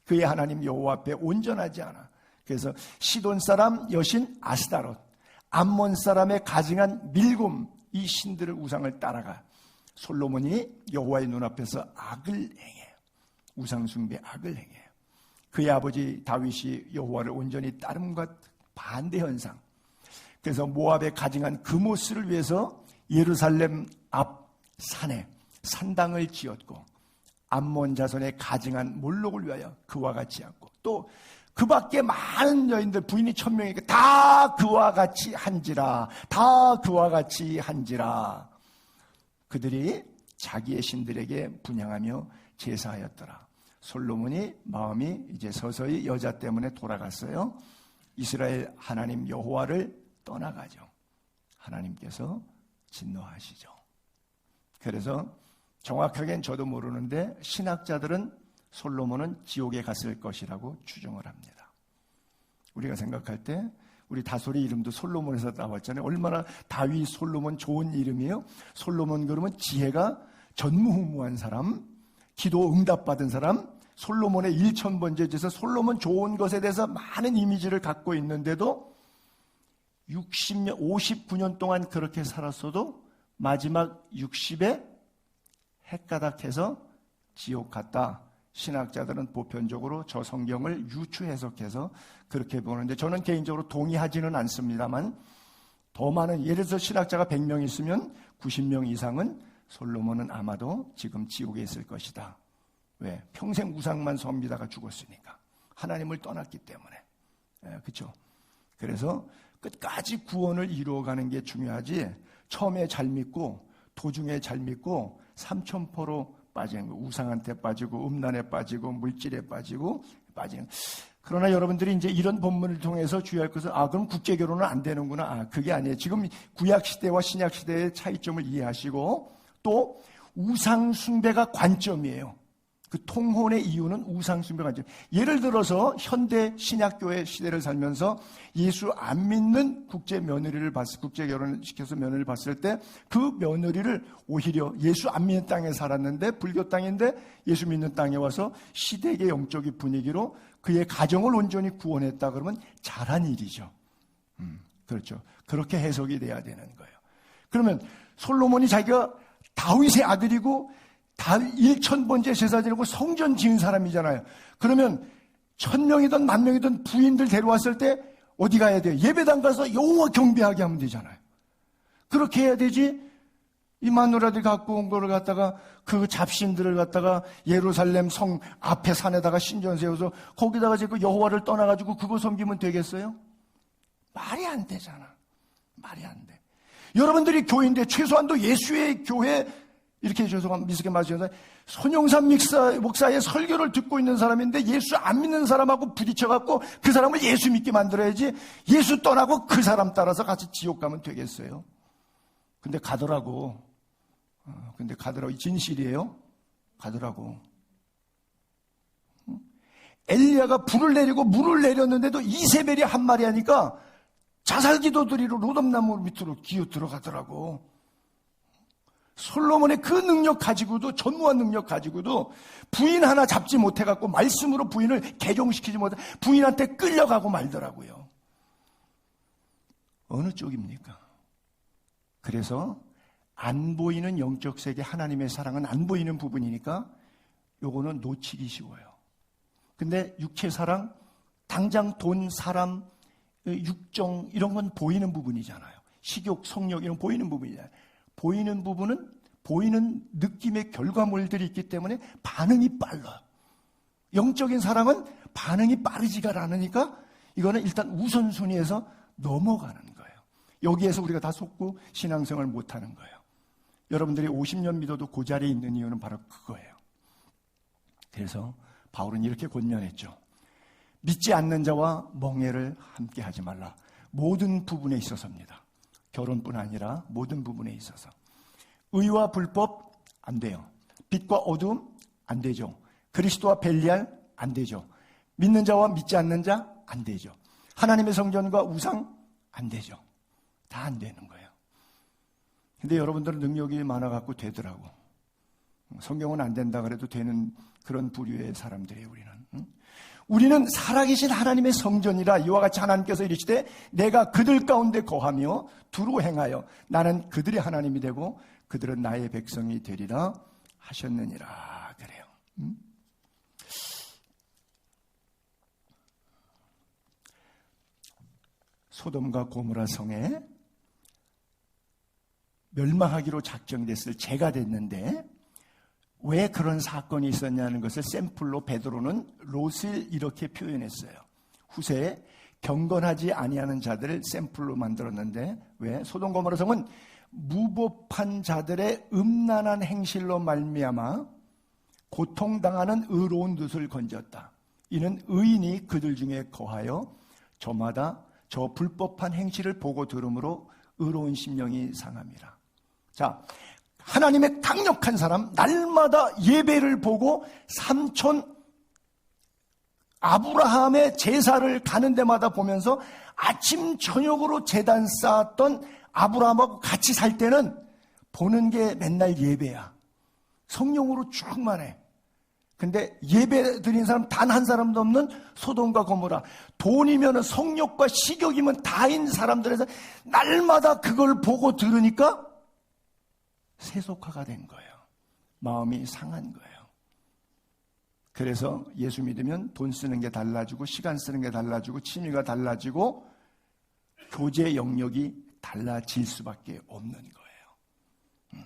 그의 하나님 여호와 앞에 온전하지 않아. 그래서 시돈 사람 여신 아스다롯, 암몬 사람의 가증한 밀곰, 이 신들을 우상을 따라가 솔로몬이 여호와의 눈앞에서 악을 행해요. 우상 숭배 악을 행해요. 그의 아버지 다윗이 여호와를 온전히 따름과 반대 현상. 그래서 모압에 가증한 그모스를 위해서 예루살렘 앞 산에 산당을 지었고 암몬 자손의 가증한 몰록을 위하여 그와 같이 하고 또 그 밖에 많은 여인들 부인이 1000명이니까 다 그와 같이 한지라. 다 그와 같이 한지라. 그들이 자기의 신들에게 분향하며 제사하였더라. 솔로몬이 마음이 이제 서서히 여자 때문에 돌아갔어요. 이스라엘 하나님 여호와를 떠나가죠. 하나님께서 진노하시죠. 그래서 정확하게는 저도 모르는데 신학자들은 솔로몬은 지옥에 갔을 것이라고 추정을 합니다. 우리가 생각할 때 우리 다솔의 이름도 솔로몬에서 나왔잖아요. 얼마나 다윗, 솔로몬 좋은 이름이에요. 솔로몬 그러면 지혜가 전무후무한 사람, 기도 응답받은 사람, 솔로몬의 1000번째에서 솔로몬 좋은 것에 대해서 많은 이미지를 갖고 있는데도 60년, 59년 동안 그렇게 살았어도 마지막 60에 헷가닥해서 지옥 갔다. 신학자들은 보편적으로 저 성경을 유추 해석해서 그렇게 보는데 저는 개인적으로 동의하지는 않습니다만 더 많은, 예를 들어서 신학자가 100명 있으면 90명 이상은 솔로몬은 아마도 지금 지옥에 있을 것이다. 왜? 평생 우상만 섬기다가 죽었으니까. 하나님을 떠났기 때문에. 그렇죠? 그래서 끝까지 구원을 이루어가는 게 중요하지 처음에 잘 믿고 도중에 잘 믿고 삼천포로 빠지는 거, 우상한테 빠지고 음란에 빠지고 물질에 빠지는. 그러나 여러분들이 이제 이런 본문을 통해서 주의할 것은 그럼 국제 결혼은 안 되는구나. 그게 아니에요. 지금 구약 시대와 신약 시대의 차이점을 이해하시고 또 우상 숭배가 관점이에요. 그 통혼의 이유는 우상 숭배 관점. 예를 들어서 현대 신약교회 시대를 살면서 예수 안 믿는 국제 결혼을 시켜서 며느리를 봤을 때 그 며느리를 오히려 예수 안 믿는 땅에 살았는데 불교 땅인데 예수 믿는 땅에 와서 시대의 영적인 분위기로 그의 가정을 온전히 구원했다 그러면 잘한 일이죠. 그렇죠. 그렇게 해석이 돼야 되는 거예요. 그러면 솔로몬이 자기가 다윗의 아들이고 1000번째 제사 지내고 성전 지은 사람이잖아요. 그러면 1000명이든 10,000명이든 부인들 데려왔을 때 어디 가야 돼요? 예배당 가서 여호와 경배하게 하면 되잖아요. 그렇게 해야 되지. 이 마누라들이 갖고 온 거를 갖다가 그 잡신들을 갖다가 예루살렘 성 앞에 산에다가 신전 세워서 거기다가 지금 여호와를 떠나가지고 그거 섬기면 되겠어요? 말이 안 되잖아. 말이 안 돼. 여러분들이 교회인데 최소한도 예수의 교회 이렇게 죄송합니다. 미숙에 맞으셔서 손영삼 목사의 설교를 듣고 있는 사람인데 예수 안 믿는 사람하고 부딪혀갖고 그 사람을 예수 믿게 만들어야지 예수 떠나고 그 사람 따라서 같이 지옥 가면 되겠어요? 근데 가더라고. 진실이에요? 가더라고. 엘리야가 불을 내리고 물을 내렸는데도 이세벨이 한 마리 하니까 자살기도 드리러 로덤나무 밑으로 기어 들어가더라고. 솔로몬의 그 능력 가지고도, 전무한 능력 가지고도 부인 하나 잡지 못해갖고 말씀으로 부인을 개종시키지 못해 부인한테 끌려가고 말더라고요. 어느 쪽입니까? 그래서 안 보이는 영적 세계 하나님의 사랑은 안 보이는 부분이니까 요거는 놓치기 쉬워요. 근데 육체 사랑, 당장 돈, 사람, 육정 이런 건 보이는 부분이잖아요. 식욕, 성욕 이런 보이는 부분이잖아요. 보이는 부분은 보이는 느낌의 결과물들이 있기 때문에 반응이 빨라요. 영적인 사랑은 반응이 빠르지가 않으니까 이거는 일단 우선순위에서 넘어가는 거예요. 여기에서 우리가 다 속고 신앙생활을 못하는 거예요. 여러분들이 50년 믿어도 그 자리에 있는 이유는 바로 그거예요. 그래서 바울은 이렇게 권면했죠. 믿지 않는 자와 멍해를 함께 하지 말라. 모든 부분에 있어서입니다. 결혼뿐 아니라 모든 부분에 있어서. 의와 불법 안 돼요. 빛과 어둠 안 되죠. 그리스도와 벨리알 안 되죠. 믿는 자와 믿지 않는 자 안 되죠. 하나님의 성전과 우상 안 되죠. 다 안 되는 거예요. 근데 여러분들은 능력이 많아갖고 되더라고. 성경은 안 된다 그래도 되는 그런 부류의 사람들이에요. 우리는 살아계신 하나님의 성전이라 이와 같이 하나님께서 이르시되 내가 그들 가운데 거하며 두루 행하여 나는 그들의 하나님이 되고 그들은 나의 백성이 되리라 하셨느니라 그래요. 소돔과 고모라 성에 멸망하기로 작정됐을 죄가 됐는데 왜 그런 사건이 있었냐는 것을 샘플로 베드로는 롯을 이렇게 표현했어요. 후세에 경건하지 아니하는 자들을 샘플로 만들었는데 왜? 소돔 고모라 성은 무법한 자들의 음란한 행실로 말미암아 고통당하는 의로운 룻을 건졌다. 이는 의인이 그들 중에 거하여 저마다 저 불법한 행실을 보고 들음으로 의로운 심령이 상함이라. 자, 하나님의 강력한 사람, 날마다 예배를 보고 삼촌 아브라함의 제사를 가는 데마다 보면서 아침 저녁으로 제단 쌓았던 아브라함하고 같이 살 때는 보는 게 맨날 예배야. 성령으로 충만해. 근데 예배 드린 사람 단 한 사람도 없는 소돔과 고모라. 돈이면 성욕과 식욕이면 다인 사람들에서 날마다 그걸 보고 들으니까 세속화가 된 거예요. 마음이 상한 거예요. 그래서 예수 믿으면 돈 쓰는 게 달라지고 시간 쓰는 게 달라지고 취미가 달라지고 교제 영역이 달라질 수밖에 없는 거예요.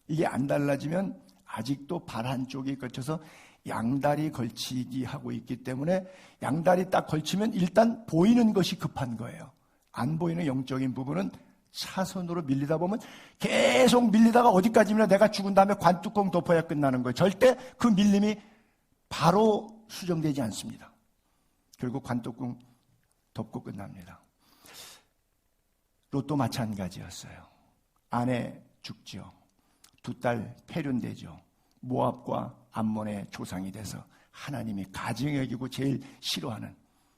이게 안 달라지면 아직도 발 한쪽이 걸쳐서 양다리 걸치기 하고 있기 때문에 양다리 딱 걸치면 일단 보이는 것이 급한 거예요. 안 보이는 영적인 부분은 차선으로 밀리다 보면 계속 밀리다가 어디까지면 내가 죽은 다음에 관뚜껑 덮어야 끝나는 거예요. 절대 그 밀림이 바로 수정되지 않습니다. 결국 관뚜껑 덮고 끝납니다. 롯도 마찬가지였어요. 아내 죽죠. 두 딸 폐륜되죠. 모압과 암몬의 조상이 돼서 하나님이 가증히 여기고 제일 싫어하는,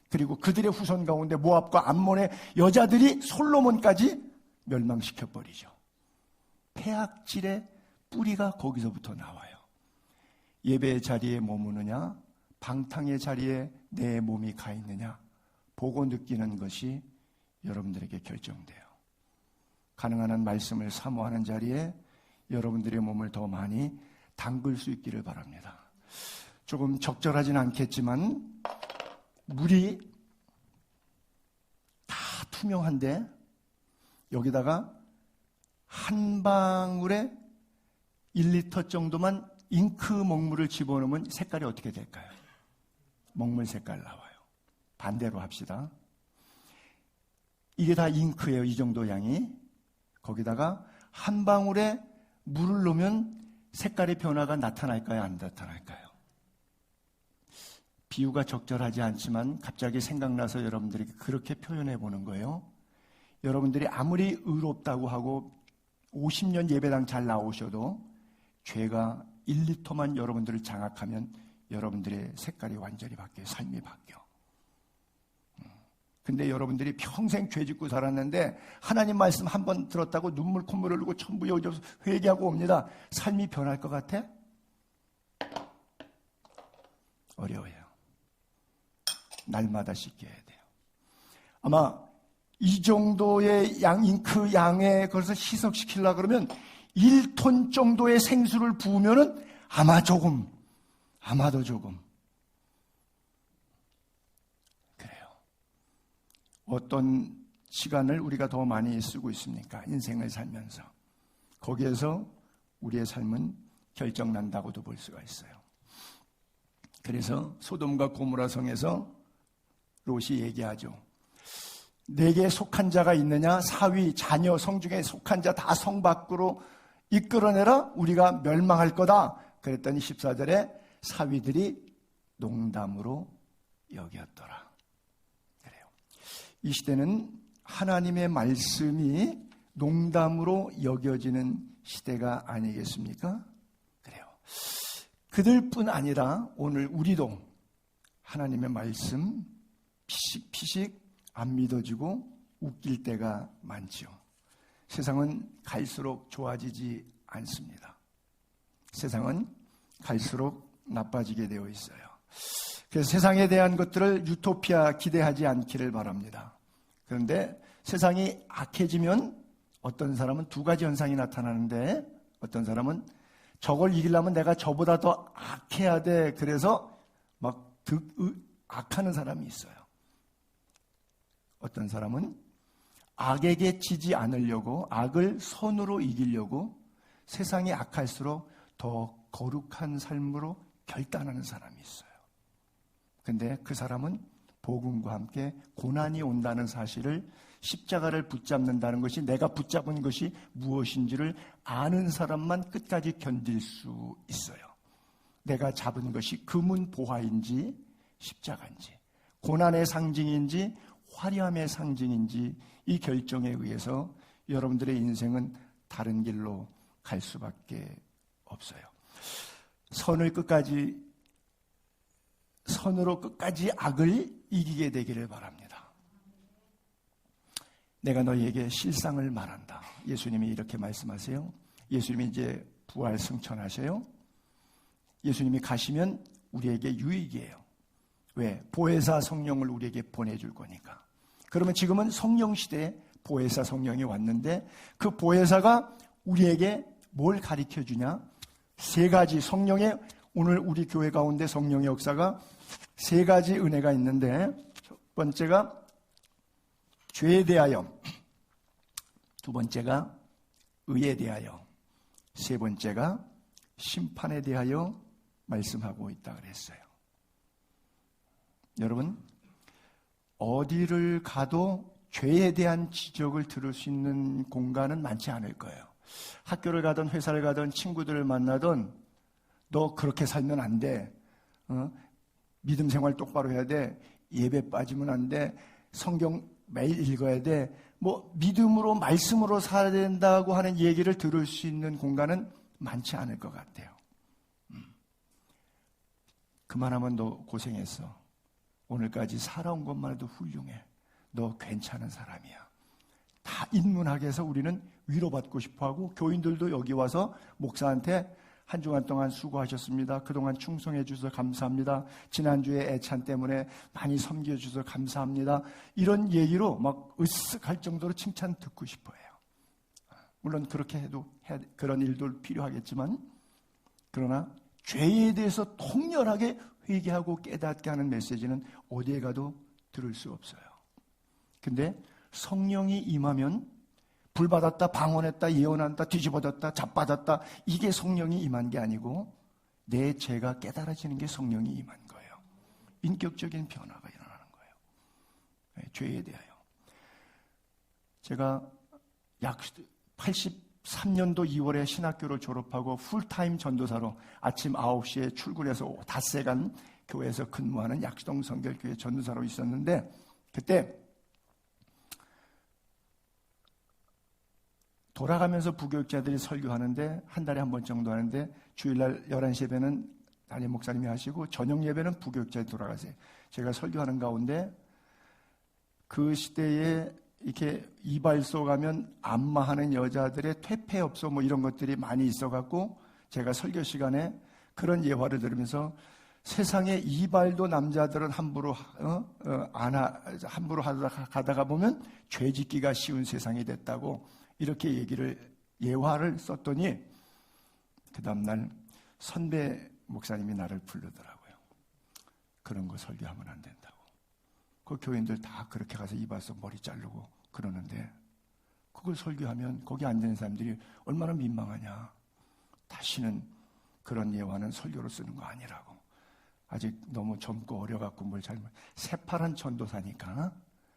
그리고 그들의 후손 가운데 모압과 암몬의 여자들이 솔로몬까지 멸망시켜버리죠. 폐악질의 뿌리가 거기서부터 나와요. 예배의 자리에 머무느냐, 방탕의 자리에 내 몸이 가 있느냐 보고 느끼는 것이 여러분들에게 결정돼요. 가능한 한 말씀을 사모하는 자리에 여러분들의 몸을 더 많이 담글 수 있기를 바랍니다. 조금 적절하진 않겠지만 물이 다 투명한데 여기다가 한 방울에 1리터 정도만 잉크 먹물을 집어넣으면 색깔이 어떻게 될까요? 먹물 색깔 나와요. 반대로 합시다. 이게 다 잉크예요. 이 정도 양이. 거기다가 한 방울에 물을 넣으면 색깔의 변화가 나타날까요? 안 나타날까요? 비유가 적절하지 않지만 갑자기 생각나서 여러분들에게 그렇게 표현해 보는 거예요. 여러분들이 아무리 의롭다고 하고 50년 예배당 잘 나오셔도 죄가 1리터만 여러분들을 장악하면 여러분들의 색깔이 완전히 바뀌어요. 삶이 바뀌어. 근데 여러분들이 평생 죄 짓고 살았는데 하나님 말씀 한 번 들었다고 눈물 콧물 흘리고 천부 여기서 회개하고 옵니다. 삶이 변할 것 같아? 어려워요. 날마다 씻겨야 돼요. 아마 이 정도의 잉크 양에 그것을 희석시키려고 그러면 1톤 정도의 생수를 부으면은 아마도 조금. 그래요. 어떤 시간을 우리가 더 많이 쓰고 있습니까? 인생을 살면서. 거기에서 우리의 삶은 결정난다고도 볼 수가 있어요. 그래서 소돔과 고모라 성에서 롯이 얘기하죠. 내게 속한 자가 있느냐? 사위, 자녀, 성 중에 속한 자 다 성 밖으로 이끌어내라. 우리가 멸망할 거다. 그랬더니 14절에 사위들이 농담으로 여겼더라. 그래요. 이 시대는 하나님의 말씀이 농담으로 여겨지는 시대가 아니겠습니까? 그래요. 그들뿐 아니라 오늘 우리도 하나님의 말씀 피식 안 믿어지고 웃길 때가 많죠. 세상은 갈수록 좋아지지 않습니다. 세상은 갈수록 나빠지게 되어 있어요. 그래서 세상에 대한 것들을 유토피아 기대하지 않기를 바랍니다. 그런데 세상이 악해지면 어떤 사람은 두 가지 현상이 나타나는데 어떤 사람은 저걸 이기려면 내가 저보다 더 악해야 돼. 그래서 막 악하는 사람이 있어요. 어떤 사람은 악에게 지지 않으려고 악을 선으로 이기려고 세상이 악할수록 더 거룩한 삶으로 결단하는 사람이 있어요. 근데 그 사람은 복음과 함께 고난이 온다는 사실을 십자가를 붙잡는다는 것이 내가 붙잡은 것이 무엇인지를 아는 사람만 끝까지 견딜 수 있어요. 내가 잡은 것이 금은 보화인지 십자가인지 고난의 상징인지 화려함의 상징인지 이 결정에 의해서 여러분들의 인생은 다른 길로 갈 수밖에 없어요. 선으로 끝까지 악을 이기게 되기를 바랍니다. 내가 너희에게 실상을 말한다. 예수님이 이렇게 말씀하세요. 예수님이 이제 부활 승천하세요. 예수님이 가시면 우리에게 유익이에요. 왜? 보혜사 성령을 우리에게 보내줄 거니까. 그러면 지금은 성령 시대에 보혜사 성령이 왔는데 그 보혜사가 우리에게 뭘 가르쳐 주냐? 세 가지 성령의 오늘 우리 교회 가운데 성령의 역사가 세 가지 은혜가 있는데 첫 번째가 죄에 대하여, 두 번째가 의에 대하여, 세 번째가 심판에 대하여 말씀하고 있다 그랬어요. 여러분 어디를 가도 죄에 대한 지적을 들을 수 있는 공간은 많지 않을 거예요. 학교를 가든 회사를 가든 친구들을 만나든 너 그렇게 살면 안 돼. 믿음 생활 똑바로 해야 돼. 예배 빠지면 안 돼. 성경 매일 읽어야 돼. 뭐 믿음으로 말씀으로 살아야 된다고 하는 얘기를 들을 수 있는 공간은 많지 않을 것 같아요. 그만하면 너 고생했어. 오늘까지 살아온 것만 해도 훌륭해. 너 괜찮은 사람이야. 다 인문학에서 우리는 위로받고 싶어하고 교인들도 여기 와서 목사한테 한 주간 동안 수고하셨습니다. 그동안 충성해 주셔서 감사합니다. 지난주에 애찬 때문에 많이 섬겨 주셔서 감사합니다. 이런 얘기로 막 으쓱할 정도로 칭찬 듣고 싶어요. 물론 그렇게 해도 그런 일도 필요하겠지만, 그러나 죄에 대해서 통렬하게 회개하고 깨닫게 하는 메시지는 어디에 가도 들을 수 없어요. 근데 성령이 임하면 불받았다, 방언했다, 예언한다, 뒤집어졌다, 잡받았다, 이게 성령이 임한 게 아니고 내 죄가 깨달아지는 게 성령이 임한 거예요. 인격적인 변화가 일어나는 거예요. 네, 죄에 대하여. 제가 약 83년도 2월에 신학교를 졸업하고 풀타임 전도사로 아침 9시에 출근해서 닷새간 교회에서 근무하는 약동 성결교회 전도사로 있었는데, 그때 돌아가면서 부교육자들이 설교하는데 한 달에 한 번 정도 하는데, 주일날 11시 예배는 담임 목사님이 하시고 저녁 예배는 부교육자들이 돌아가세요. 제가 설교하는 가운데 그 시대에 이렇게 이발소 가면 안마하는 여자들의 퇴폐업소 뭐 이런 것들이 많이 있어갖고, 제가 설교 시간에 그런 예화를 들으면서 세상에 이발도 남자들은 함부로 가다가 보면 죄짓기가 쉬운 세상이 됐다고 이렇게 예화를 썼더니, 그 다음날 선배 목사님이 나를 부르더라고요. 그런 거 설교하면 안 된다고. 그 교인들 다 그렇게 가서 이발소 머리 자르고 그러는데, 그걸 설교하면 거기 앉은 사람들이 얼마나 민망하냐. 다시는 그런 예화는 설교로 쓰는 거 아니라고. 아직 너무 젊고 어려갖고 뭘 잘못. 새파란 전도사니까.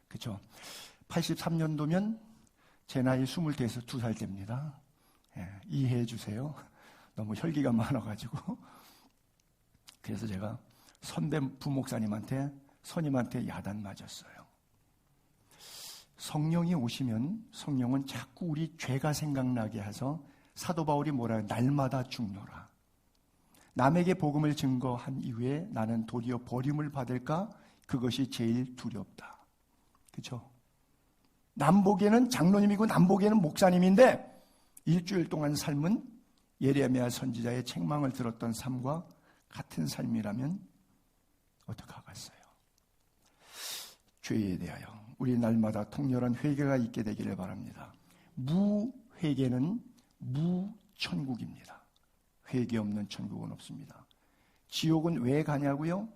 그죠? 83년도면 제 나이 22살 됩니다. 예, 이해해 주세요. 너무 혈기가 많아가지고. 그래서 제가 선배 부목사님한테, 선임한테 야단 맞았어요. 성령이 오시면 성령은 자꾸 우리 죄가 생각나게 해서 사도 바울이 뭐라 해요? 날마다 죽노라. 남에게 복음을 증거한 이후에 나는 도리어 버림을 받을까? 그것이 제일 두렵다. 그렇죠? 남보기에는 장로님이고 남보기에는 목사님인데 일주일 동안 삶은 예레미야 선지자의 책망을 들었던 삶과 같은 삶이라면 어떡하겠어요? 죄에 대하여 우리 날마다 통렬한 회개가 있게 되기를 바랍니다. 무회개는 무천국입니다. 회개 없는 천국은 없습니다. 지옥은 왜 가냐고요?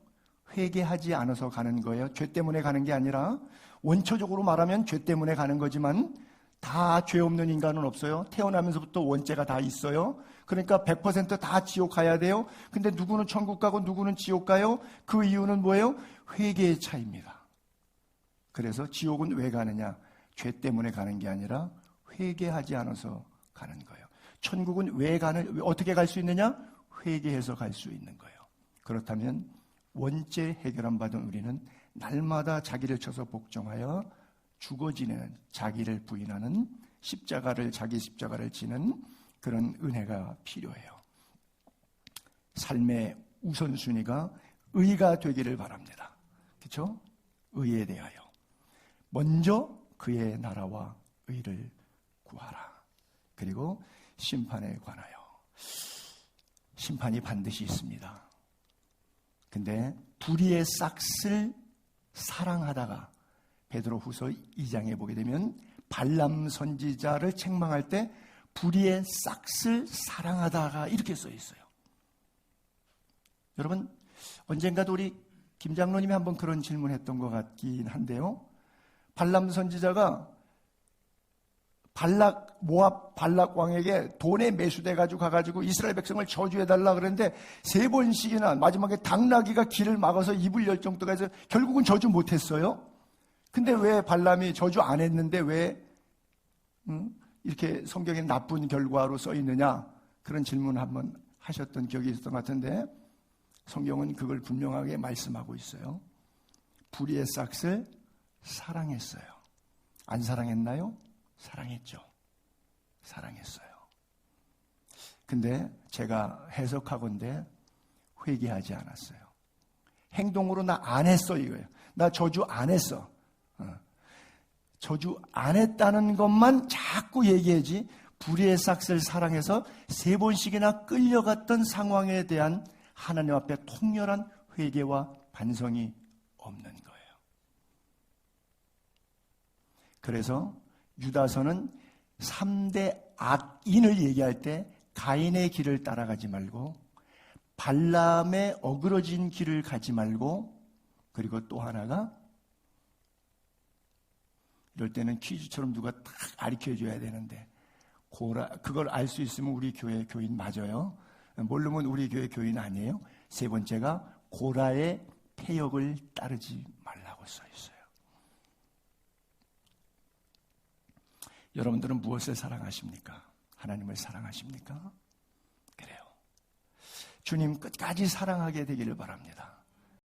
회개하지 않아서 가는 거예요. 죄 때문에 가는 게 아니라, 원초적으로 말하면 죄 때문에 가는 거지만 다 죄 없는 인간은 없어요. 태어나면서부터 원죄가 다 있어요. 그러니까 100% 다 지옥 가야 돼요. 근데 누구는 천국 가고 누구는 지옥 가요? 그 이유는 뭐예요? 회개의 차이입니다. 그래서 지옥은 왜 가느냐? 죄 때문에 가는 게 아니라 회개하지 않아서 가는 거예요. 천국은 어떻게 갈 수 있느냐? 회개해서 갈 수 있는 거예요. 그렇다면 원죄 해결함 받은 우리는 날마다 자기를 쳐서 복종하여 죽어 지내는, 자기를 부인하는 자기 십자가를 지는 그런 은혜가 필요해요. 삶의 우선순위가 의가 되기를 바랍니다. 그렇죠? 의에 대하여 먼저 그의 나라와 의를 구하라. 그리고 심판에 관하여, 심판이 반드시 있습니다. 근데 불의의 싹을 사랑하다가, 베드로후서 2장에 보게 되면 발람 선지자를 책망할 때 불의의 싹을 사랑하다가 이렇게 써 있어요. 여러분, 언젠가도 우리 김 장로님이 한번 그런 질문했던 것 같긴 한데요. 발람 선지자가 모압 발락 왕에게 돈에 매수돼가지고 가가지고 이스라엘 백성을 저주해달라 그랬는데 3번씩이나 마지막에 당나귀가 길을 막아서 입을 열 정도가 해서 결국은 저주 못했어요. 근데 왜 발람이 저주 안 했는데 왜 이렇게 성경에 나쁜 결과로 써 있느냐? 그런 질문 한번 하셨던 기억이 있었던 것 같은데 성경은 그걸 분명하게 말씀하고 있어요. 불의의 싹을 사랑했어요. 안 사랑했나요? 사랑했죠. 사랑했어요. 근데 제가 해석하건대 회개하지 않았어요. 행동으로 나 안 했어 이거예요. 나 저주 안 했어. 저주 안 했다는 것만 자꾸 얘기하지 불의의 싹을 사랑해서 3번씩이나 끌려갔던 상황에 대한 하나님 앞에 통렬한 회개와 반성이 없는 거예요. 그래서 유다서는 3대 악인을 얘기할 때 가인의 길을 따라가지 말고 발람의 어그러진 길을 가지 말고 그리고 또 하나가 이럴 때는 퀴즈처럼 누가 딱 가르쳐줘야 되는데 그걸 알 수 있으면 우리 교회 교인 맞아요. 모르면 우리 교회 교인 아니에요. 3번째가 고라의 패역을 따르지 말라고 써 있어요. 여러분들은 무엇을 사랑하십니까? 하나님을 사랑하십니까? 그래요. 주님 끝까지 사랑하게 되기를 바랍니다.